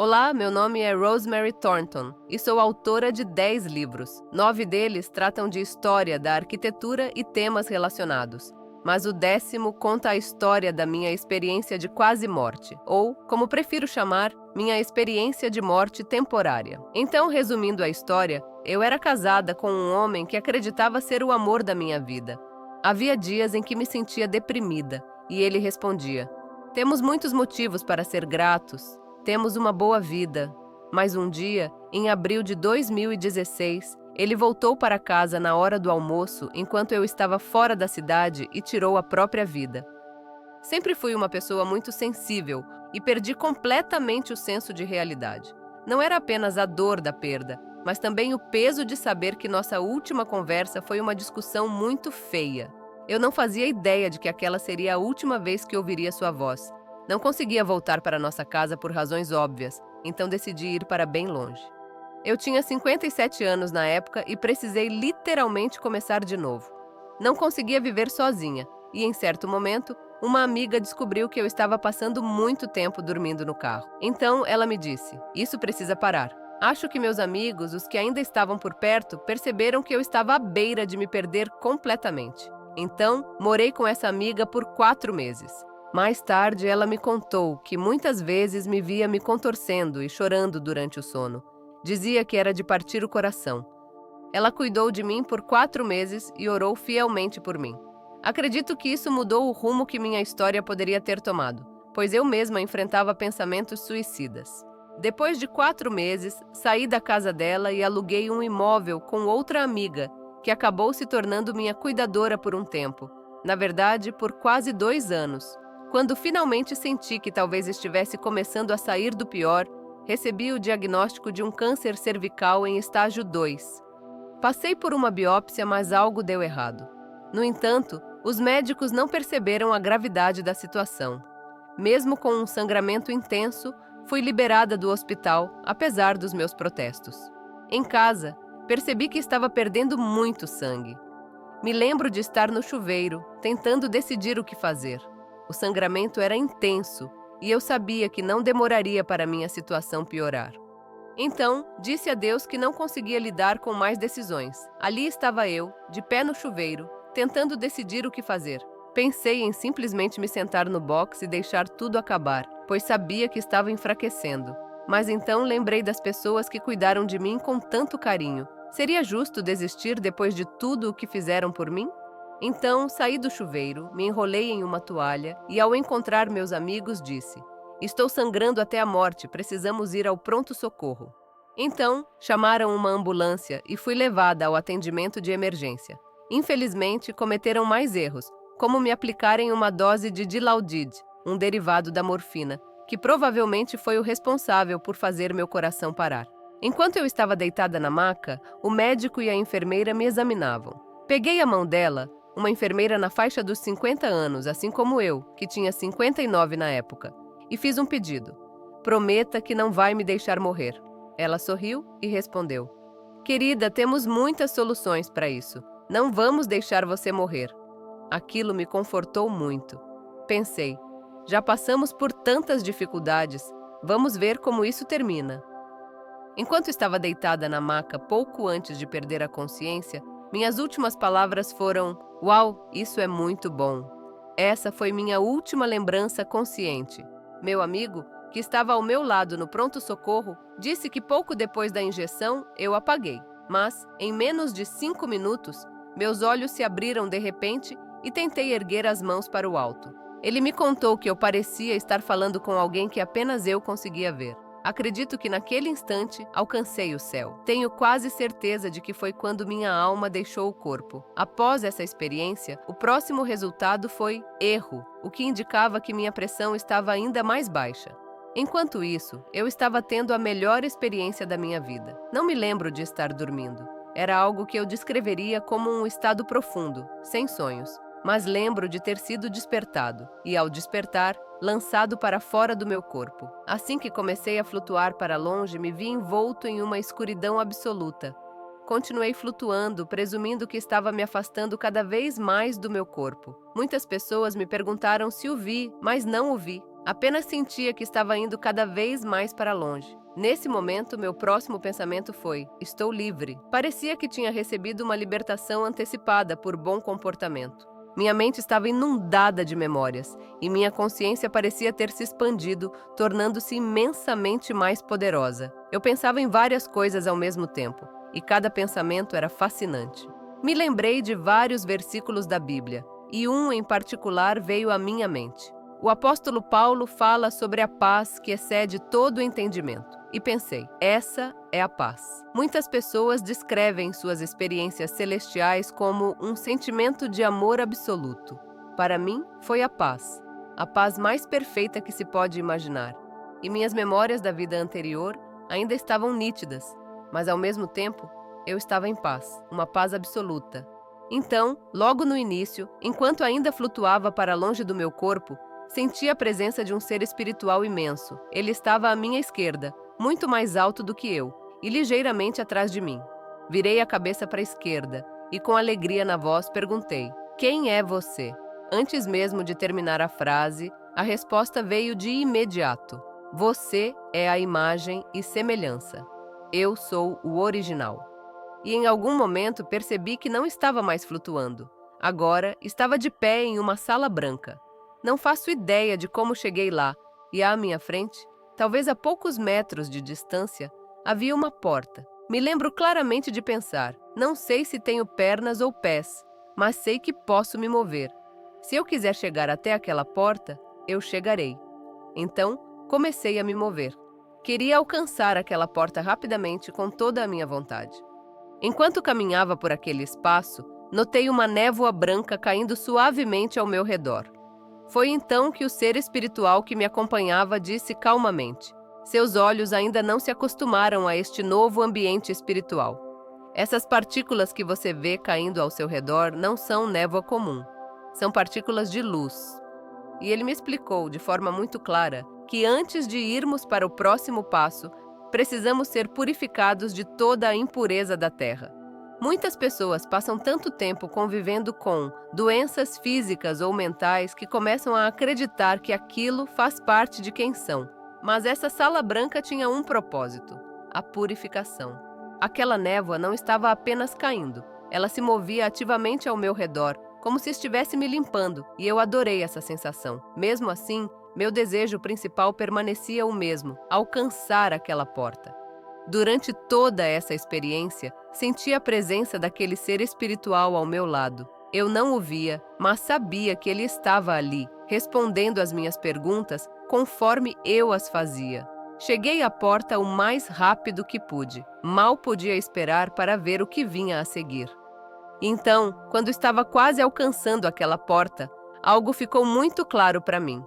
Olá, meu nome é Rosemary Thornton e sou autora de 10 livros. 9 deles tratam de história da arquitetura e temas relacionados. Mas o 10º conta a história da minha experiência de quase morte, ou, como prefiro chamar, minha experiência de morte temporária. Então, resumindo a história, eu era casada com um homem que acreditava ser o amor da minha vida. Havia dias em que me sentia deprimida, e ele respondia: "Temos muitos motivos para ser gratos. Temos uma boa vida." Mas um dia, em abril de 2016, ele voltou para casa na hora do almoço enquanto eu estava fora da cidade e tirou a própria vida. Sempre fui uma pessoa muito sensível e perdi completamente o senso de realidade. Não era apenas a dor da perda, mas também o peso de saber que nossa última conversa foi uma discussão muito feia. Eu não fazia ideia de que aquela seria a última vez que ouviria sua voz. Não conseguia voltar para nossa casa por razões óbvias, então decidi ir para bem longe. Eu tinha 57 anos na época e precisei literalmente começar de novo. Não conseguia viver sozinha, e em certo momento, uma amiga descobriu que eu estava passando muito tempo dormindo no carro. Então, ela me disse: "Isso precisa parar." Acho que meus amigos, os que ainda estavam por perto, perceberam que eu estava à beira de me perder completamente. Então, morei com essa amiga por 4 meses. Mais tarde, ela me contou que muitas vezes me via me contorcendo e chorando durante o sono. Dizia que era de partir o coração. Ela cuidou de mim por 4 meses e orou fielmente por mim. Acredito que isso mudou o rumo que minha história poderia ter tomado, pois eu mesma enfrentava pensamentos suicidas. Depois de 4 meses, saí da casa dela e aluguei um imóvel com outra amiga, que acabou se tornando minha cuidadora por um tempo. Na verdade, por quase 2 anos. Quando finalmente senti que talvez estivesse começando a sair do pior, recebi o diagnóstico de um câncer cervical em estágio 2. Passei por uma biópsia, mas algo deu errado. No entanto, os médicos não perceberam a gravidade da situação. Mesmo com um sangramento intenso, fui liberada do hospital, apesar dos meus protestos. Em casa, percebi que estava perdendo muito sangue. Me lembro de estar no chuveiro, tentando decidir o que fazer. O sangramento era intenso e eu sabia que não demoraria para minha situação piorar. Então, disse a Deus que não conseguia lidar com mais decisões. Ali estava eu, de pé no chuveiro, tentando decidir o que fazer. Pensei em simplesmente me sentar no box e deixar tudo acabar, pois sabia que estava enfraquecendo. Mas então lembrei das pessoas que cuidaram de mim com tanto carinho. Seria justo desistir depois de tudo o que fizeram por mim? Então, saí do chuveiro, me enrolei em uma toalha e, ao encontrar meus amigos, disse: "Estou sangrando até a morte, precisamos ir ao pronto-socorro." Então, chamaram uma ambulância e fui levada ao atendimento de emergência. Infelizmente, cometeram mais erros, como me aplicarem uma dose de Dilaudid, um derivado da morfina, que provavelmente foi o responsável por fazer meu coração parar. Enquanto eu estava deitada na maca, o médico e a enfermeira me examinavam. Peguei a mão dela, uma enfermeira na faixa dos 50 anos, assim como eu, que tinha 59 na época, e fiz um pedido: "Prometa que não vai me deixar morrer." Ela sorriu e respondeu: "Querida, temos muitas soluções para isso. Não vamos deixar você morrer." Aquilo me confortou muito. Pensei: já passamos por tantas dificuldades, vamos ver como isso termina. Enquanto estava deitada na maca pouco antes de perder a consciência, minhas últimas palavras foram: "Uau, isso é muito bom." Essa foi minha última lembrança consciente. Meu amigo, que estava ao meu lado no pronto-socorro, disse que pouco depois da injeção eu apaguei. Mas, em menos de 5 minutos, meus olhos se abriram de repente e tentei erguer as mãos para o alto. Ele me contou que eu parecia estar falando com alguém que apenas eu conseguia ver. Acredito que naquele instante alcancei o céu. Tenho quase certeza de que foi quando minha alma deixou o corpo. Após essa experiência, o próximo resultado foi erro, o que indicava que minha pressão estava ainda mais baixa. Enquanto isso, eu estava tendo a melhor experiência da minha vida. Não me lembro de estar dormindo. Era algo que eu descreveria como um estado profundo, sem sonhos. Mas lembro de ter sido despertado, e ao despertar, lançado para fora do meu corpo. Assim que comecei a flutuar para longe, me vi envolto em uma escuridão absoluta. Continuei flutuando, presumindo que estava me afastando cada vez mais do meu corpo. Muitas pessoas me perguntaram se o vi, mas não o vi. Apenas sentia que estava indo cada vez mais para longe. Nesse momento, meu próximo pensamento foi: estou livre. Parecia que tinha recebido uma libertação antecipada por bom comportamento. Minha mente estava inundada de memórias, e minha consciência parecia ter se expandido, tornando-se imensamente mais poderosa. Eu pensava em várias coisas ao mesmo tempo, e cada pensamento era fascinante. Me lembrei de vários versículos da Bíblia, e um em particular veio à minha mente. O apóstolo Paulo fala sobre a paz que excede todo o entendimento. E pensei, essa é a paz. Muitas pessoas descrevem suas experiências celestiais como um sentimento de amor absoluto. Para mim, foi a paz mais perfeita que se pode imaginar. E minhas memórias da vida anterior ainda estavam nítidas, mas ao mesmo tempo, eu estava em paz, uma paz absoluta. Então, logo no início, enquanto ainda flutuava para longe do meu corpo, senti a presença de um ser espiritual imenso. Ele estava à minha esquerda, muito mais alto do que eu, e ligeiramente atrás de mim. Virei a cabeça para a esquerda e, com alegria na voz, perguntei: quem é você? Antes mesmo de terminar a frase, a resposta veio de imediato: você é a imagem e semelhança. Eu sou o original. E em algum momento percebi que não estava mais flutuando. Agora estava de pé em uma sala branca. Não faço ideia de como cheguei lá, e à minha frente, talvez a poucos metros de distância, havia uma porta. Me lembro claramente de pensar: não sei se tenho pernas ou pés, mas sei que posso me mover. Se eu quiser chegar até aquela porta, eu chegarei. Então, comecei a me mover. Queria alcançar aquela porta rapidamente com toda a minha vontade. Enquanto caminhava por aquele espaço, notei uma névoa branca caindo suavemente ao meu redor. Foi então que o ser espiritual que me acompanhava disse calmamente: seus olhos ainda não se acostumaram a este novo ambiente espiritual. Essas partículas que você vê caindo ao seu redor não são névoa comum. São partículas de luz. E ele me explicou de forma muito clara que antes de irmos para o próximo passo, precisamos ser purificados de toda a impureza da terra. Muitas pessoas passam tanto tempo convivendo com doenças físicas ou mentais que começam a acreditar que aquilo faz parte de quem são. Mas essa sala branca tinha um propósito: a purificação. Aquela névoa não estava apenas caindo, ela se movia ativamente ao meu redor, como se estivesse me limpando, e eu adorei essa sensação. Mesmo assim, meu desejo principal permanecia o mesmo: alcançar aquela porta. Durante toda essa experiência, senti a presença daquele ser espiritual ao meu lado. Eu não o via, mas sabia que ele estava ali, respondendo às minhas perguntas conforme eu as fazia. Cheguei à porta o mais rápido que pude. Mal podia esperar para ver o que vinha a seguir. Então, quando estava quase alcançando aquela porta, algo ficou muito claro para mim.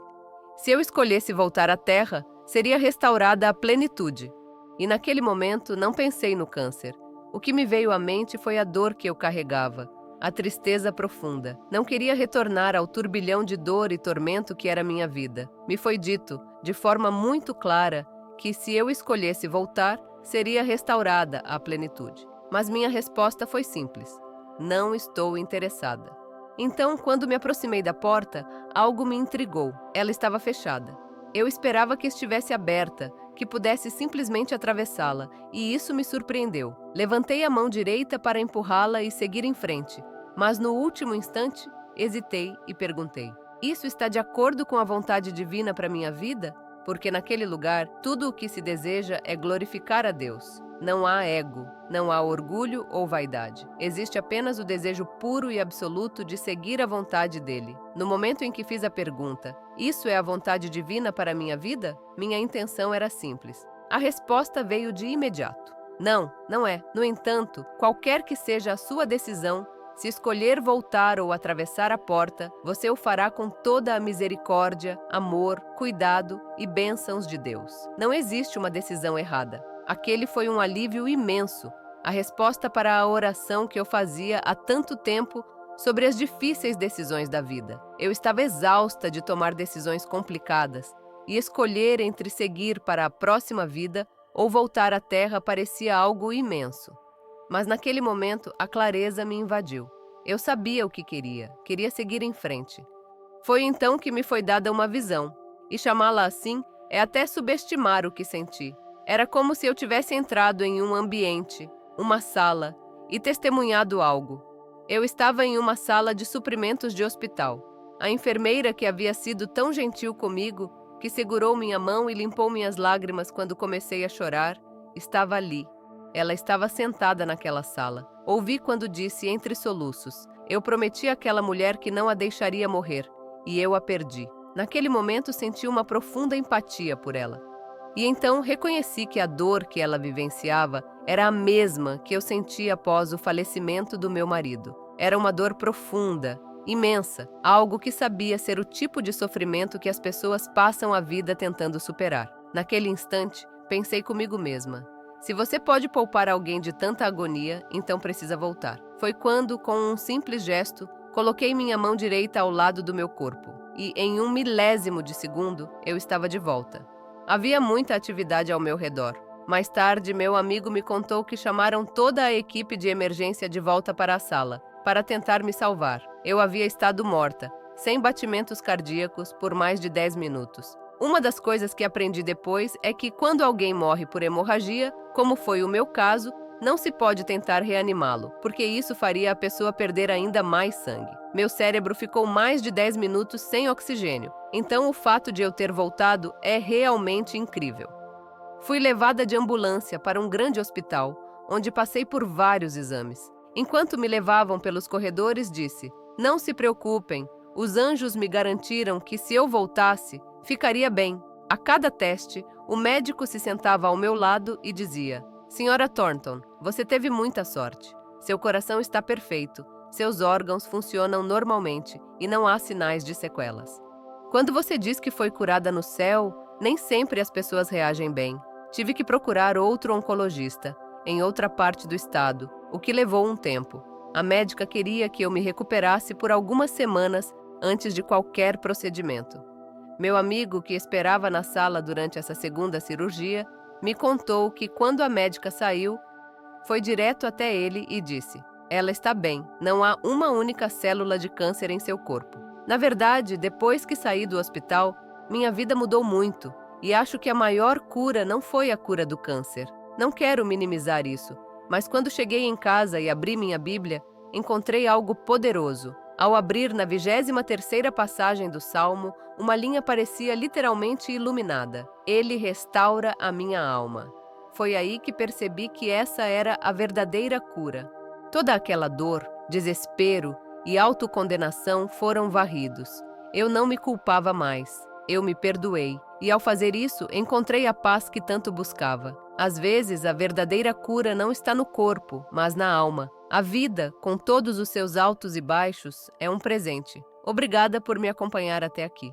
Se eu escolhesse voltar à Terra, seria restaurada a plenitude. E naquele momento não pensei no câncer. O que me veio à mente foi a dor que eu carregava, a tristeza profunda. Não queria retornar ao turbilhão de dor e tormento que era minha vida. Me foi dito, de forma muito clara, que se eu escolhesse voltar, seria restaurada a plenitude. Mas minha resposta foi simples: não estou interessada. Então, quando me aproximei da porta, algo me intrigou. Ela estava fechada. Eu esperava que estivesse aberta, que pudesse simplesmente atravessá-la, e isso me surpreendeu. Levantei a mão direita para empurrá-la e seguir em frente, mas no último instante, hesitei e perguntei: isso está de acordo com a vontade divina para minha vida? Porque naquele lugar, tudo o que se deseja é glorificar a Deus. Não há ego, não há orgulho ou vaidade. Existe apenas o desejo puro e absoluto de seguir a vontade dele. No momento em que fiz a pergunta: isso é a vontade divina para a minha vida? Minha intenção era simples. A resposta veio de imediato: não, não é. No entanto, qualquer que seja a sua decisão, se escolher voltar ou atravessar a porta, você o fará com toda a misericórdia, amor, cuidado e bênçãos de Deus. Não existe uma decisão errada. Aquele foi um alívio imenso, a resposta para a oração que eu fazia há tanto tempo sobre as difíceis decisões da vida. Eu estava exausta de tomar decisões complicadas, e escolher entre seguir para a próxima vida ou voltar à terra parecia algo imenso. Mas naquele momento a clareza me invadiu. Eu sabia o que queria seguir em frente. Foi então que me foi dada uma visão. e chamá-la assim é até subestimar o que senti. Era como se eu tivesse entrado em um ambiente, uma sala, e testemunhado algo. Eu estava em uma sala de suprimentos de hospital. A enfermeira, que havia sido tão gentil comigo, que segurou minha mão e limpou minhas lágrimas quando comecei a chorar, estava ali. Ela estava sentada naquela sala. Ouvi quando disse entre soluços: eu prometi àquela mulher que não a deixaria morrer, e eu a perdi. Naquele momento senti uma profunda empatia por ela. E então reconheci que a dor que ela vivenciava era a mesma que eu sentia após o falecimento do meu marido. Era uma dor profunda, imensa, algo que sabia ser o tipo de sofrimento que as pessoas passam a vida tentando superar. Naquele instante, pensei comigo mesma: se você pode poupar alguém de tanta agonia, então precisa voltar. Foi quando, com um simples gesto, coloquei minha mão direita ao lado do meu corpo, e em um milésimo de segundo, eu estava de volta. Havia muita atividade ao meu redor. Mais tarde, meu amigo me contou que chamaram toda a equipe de emergência de volta para a sala, para tentar me salvar. Eu havia estado morta, sem batimentos cardíacos, por mais de 10 minutos. Uma das coisas que aprendi depois é que quando alguém morre por hemorragia, como foi o meu caso, não se pode tentar reanimá-lo, porque isso faria a pessoa perder ainda mais sangue. Meu cérebro ficou mais de 10 minutos sem oxigênio, então o fato de eu ter voltado é realmente incrível. Fui levada de ambulância para um grande hospital, onde passei por vários exames. Enquanto me levavam pelos corredores, disse: não se preocupem, os anjos me garantiram que se eu voltasse, ficaria bem. A cada teste, o médico se sentava ao meu lado e dizia: Senhora Thornton, você teve muita sorte. Seu coração está perfeito, seus órgãos funcionam normalmente e não há sinais de sequelas. Quando você diz que foi curada no céu, nem sempre as pessoas reagem bem. Tive que procurar outro oncologista, em outra parte do estado, o que levou um tempo. A médica queria que eu me recuperasse por algumas semanas antes de qualquer procedimento. Meu amigo, que esperava na sala durante essa segunda cirurgia, me contou que quando a médica saiu, foi direto até ele e disse: ela está bem, não há uma única célula de câncer em seu corpo. Na verdade, depois que saí do hospital, minha vida mudou muito, e acho que a maior cura não foi a cura do câncer. Não quero minimizar isso, mas quando cheguei em casa e abri minha Bíblia, encontrei algo poderoso. Ao abrir na 23ª passagem do Salmo, uma linha parecia literalmente iluminada. Ele restaura a minha alma. Foi aí que percebi que essa era a verdadeira cura. Toda aquela dor, desespero e autocondenação foram varridos. Eu não me culpava mais. Eu me perdoei. E ao fazer isso, encontrei a paz que tanto buscava. Às vezes, a verdadeira cura não está no corpo, mas na alma. A vida, com todos os seus altos e baixos, é um presente. Obrigada por me acompanhar até aqui.